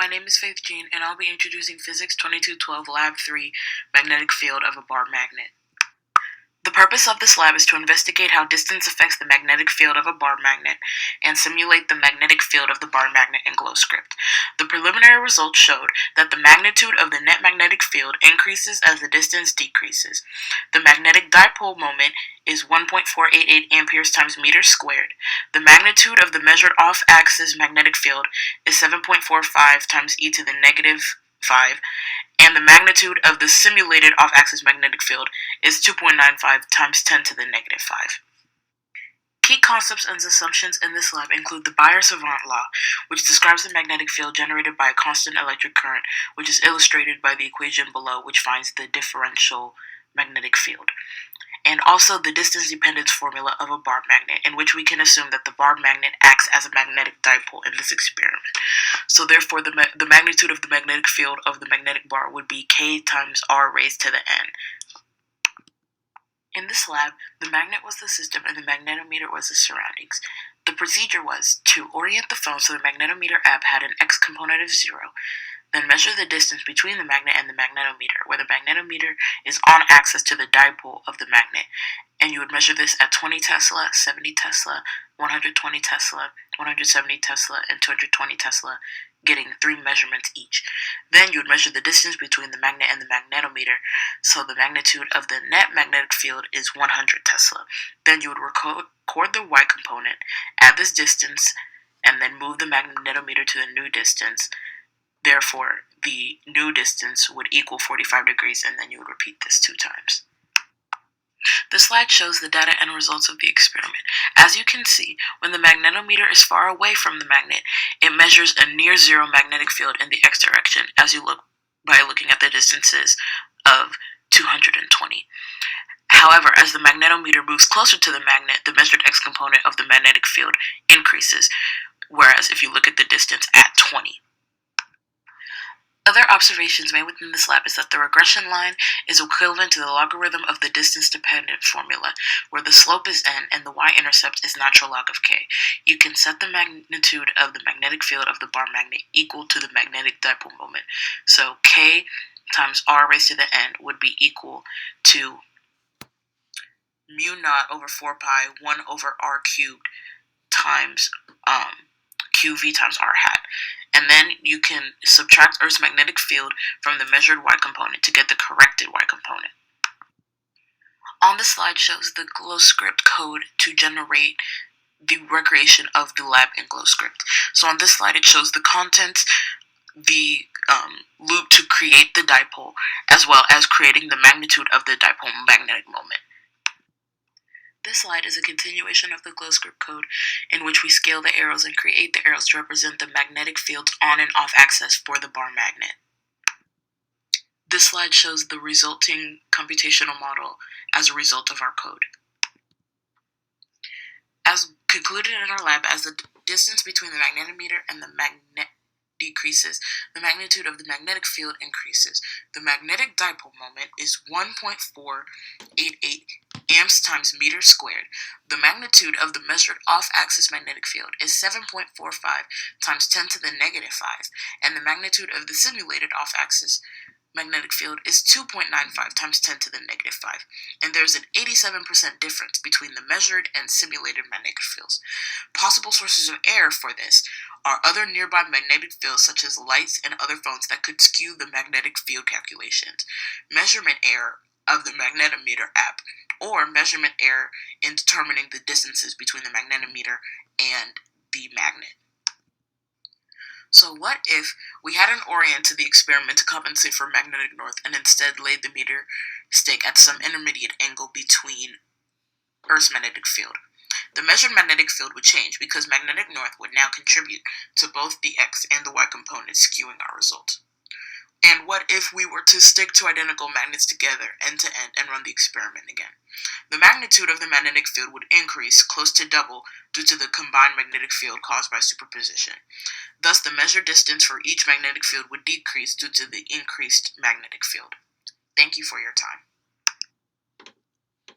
my name is Faith Jean, and I'll be introducing Physics 2212 Lab 3, Magnetic Field of a Bar Magnet. The purpose of this lab is to investigate how distance affects the magnetic field of a bar magnet and simulate the magnetic field of the bar magnet in GlowScript. The preliminary results showed that the magnitude of the net magnetic field increases as the distance decreases. The magnetic dipole moment is 1.488 amperes times meters squared. The magnitude of the measured off-axis magnetic field is 7.45 times e to the negative 5, and the magnitude of the simulated off-axis magnetic field is 2.95 times 10 to the negative 5. Key concepts and assumptions in this lab include the Bayer-Savant law, which describes the magnetic field generated by a constant electric current, which is illustrated by the equation below, which finds the differential magnetic field. And also the distance dependence formula of a bar magnet, in which we can assume that the bar magnet acts as a magnetic dipole in this experiment. So therefore, the magnitude of the magnetic field of the magnetic bar would be K times R raised to the N. In this lab, the magnet was the system and the magnetometer was the surroundings. The procedure was to orient the phone so the magnetometer app had an x component of 0, then measure the distance between the magnet and the magnetometer, where the magnetometer is on axis to the dipole of the magnet. And you would measure this at 20 Tesla, 70 Tesla, 120 Tesla, 170 Tesla, and 220 Tesla, getting 3 measurements each. Then you would measure the distance between the magnet and the magnetometer, so the magnitude of the net magnetic field is 100 Tesla. Then you would record the y component at this distance, and then move the magnetometer to the new distance. Therefore, the new distance would equal 45 degrees, and then you would repeat this 2 times. This slide shows the data and results of the experiment. As you can see, when the magnetometer is far away from the magnet, it measures a near zero magnetic field in the x direction by looking at the distances of 220. However, as the magnetometer moves closer to the magnet, the measured x component of the magnetic field increases, whereas if you look at the distance at 20. Other observations made within this lab is that the regression line is equivalent to the logarithm of the distance-dependent formula, where the slope is n and the y-intercept is natural log of k. You can set the magnitude of the magnetic field of the bar magnet equal to the magnetic dipole moment. So k times r raised to the n would be equal to mu naught over 4 pi 1 over r cubed times qv times r hat. And then you can subtract Earth's magnetic field from the measured y component to get the corrected y component. On the slide shows the GlowScript code to generate the recreation of the lab in GlowScript. So on this slide it shows the contents, the loop to create the dipole, as well as creating the magnitude of the dipole magnetic moment. This slide is a continuation of the GlowScript code in which we scale the arrows and create the arrows to represent the magnetic fields on and off axis for the bar magnet. This slide shows the resulting computational model as a result of our code. As concluded in our lab, as the distance between the magnetometer and the magnet decreases, the magnitude of the magnetic field increases. The magnetic dipole moment is 1.488 amps times meters squared. The magnitude of the measured off-axis magnetic field is 7.45 times 10 to the negative 5, and the magnitude of the simulated off-axis magnetic field is 2.95 times 10 to the negative 5, and there's an 87% difference between the measured and simulated magnetic fields. Possible sources of error for this are other nearby magnetic fields such as lights and other phones that could skew the magnetic field calculations, measurement error of the magnetometer app, or measurement error in determining the distances between the magnetometer and the magnet. So what if we hadn't oriented the experiment to compensate for magnetic north and instead laid the meter stick at some intermediate angle between Earth's magnetic field? The measured magnetic field would change because magnetic north would now contribute to both the x and the y components, skewing our result. And what if we were to stick to identical magnets together end to end and run the experiment again? The magnitude of the magnetic field would increase close to double due to the combined magnetic field caused by superposition. Thus, the measured distance for each magnetic field would decrease due to the increased magnetic field. Thank you for your time.